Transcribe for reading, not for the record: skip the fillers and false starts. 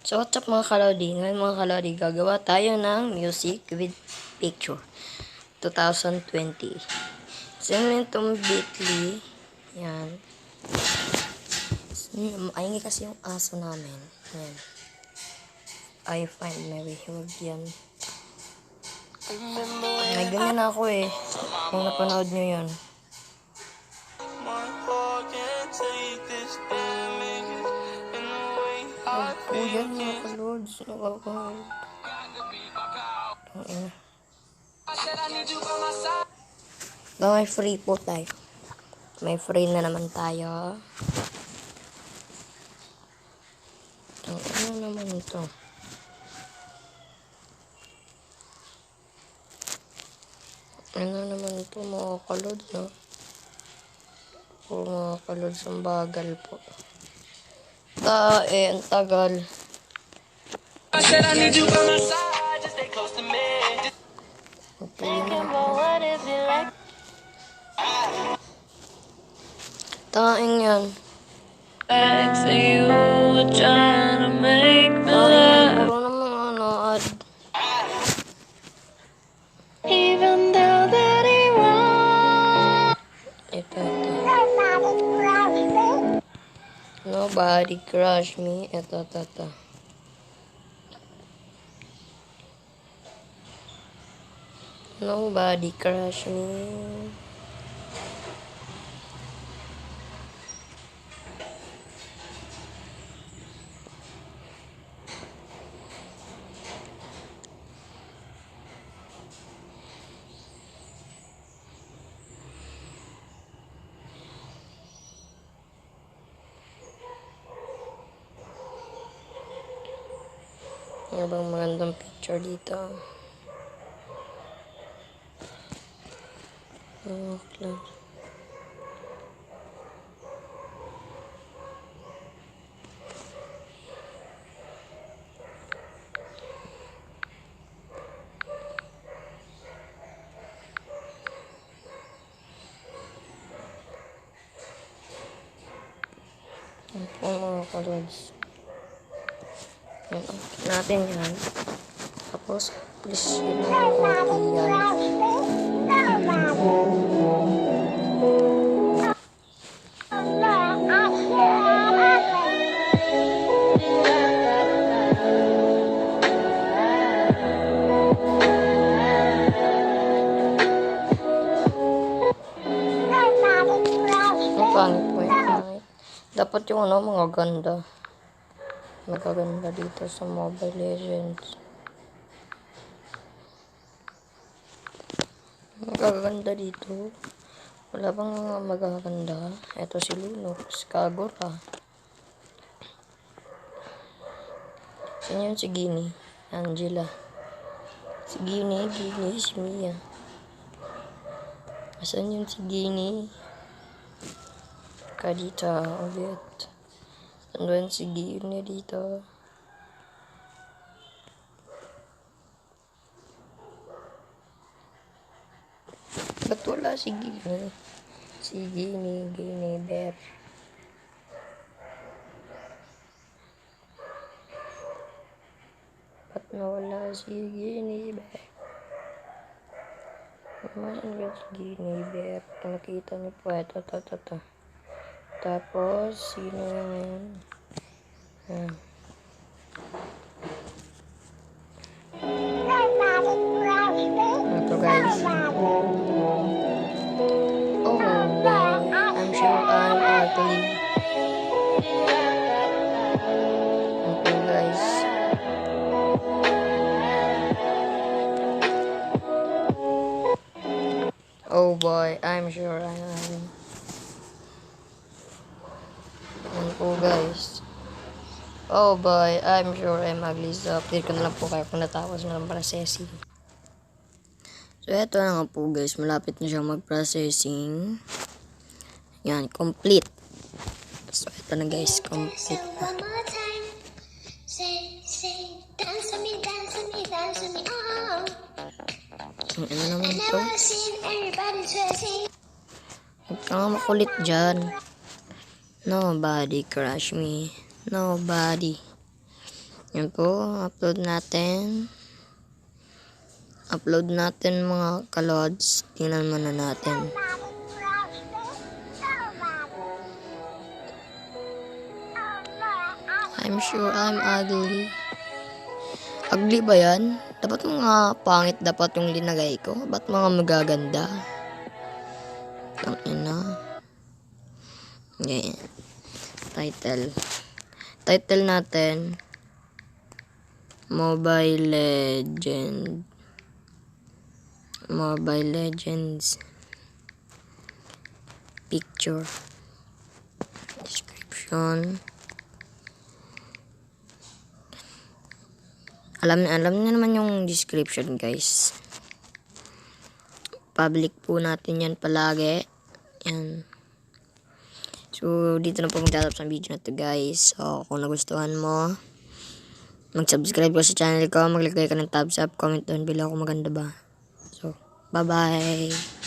So what's up mga kalodi? Ngayon mga kalodi, gagawa tayo ng music with picture 2020. So yun itong Bitly. Yan. Ayun kasi yung aso namin. Yan. I find my way. Huwag yan. May ganyan ako eh. Kung napanood nyo yun. Oh, yan mga kalords. Nakakahal. May free po tayo. May free na naman tayo. Ano naman ito? Ano naman ito mga kalords, no? O mga kalords, ang bagal po. Ang tagal. Okay na. Taing yan. Puro naman ano, ad. Ito. Nobody crush me. Ito. Nobody crush me. Ano bang magandang picture dito? Okay. Ang po mga kalords. Natin yan. Tapos, please, yun ang okay yan. Ang pangit po yun. Dapat yung ano, mga ganda. Magaganda dito sa Mobile Legends. Magaganda dito. Wala bang mga magaganda? Ito si Lunox, Kagura. Saan yun si Gini? Angela. Si Gini, si Mia. Saan yun si Gini? Kadita ulit. Saan si Gini dito? Ba't wala si Gini? Si Gini Bear. Ba't nawala si Gini Bear? Naman yun si Gini Bear. Nakita niyo po. Ito. Tapos, sino yan? Ito guys. Oh, I'm sure I'm ugly. Okay guys. Oh boy, I'm sure I'm ugly. Yan po guys. Oh boy, I'm sure I'm ugly. So, update ko na lang po kayo kung natapos na lang processing. So, eto na nga po guys. Malapit na siyang mag-processing. Yan, complete. So, eto na guys. Complete na. Ano naman ito? Huwag ka nga makulit dyan. Nobody crush me. Nobody. Yan po, upload natin. Upload natin mga kalods. Tingnan muna natin. I'm sure I'm ugly. Ugly ba yan? Dapat mga pangit dapat yung linagay ko. Ba't mga magaganda? Ang ina. Okay. Title natin. Mobile Legends. Picture. Description. Alam niyo naman yung description, guys. Public po natin yan palagi. Yan. So, dito na po magtatapos ang video na to, guys. So, kung nagustuhan mo, mag-subscribe ka sa channel ko, maglagay ka ng thumbs up, comment down below kung maganda ba. So, bye-bye!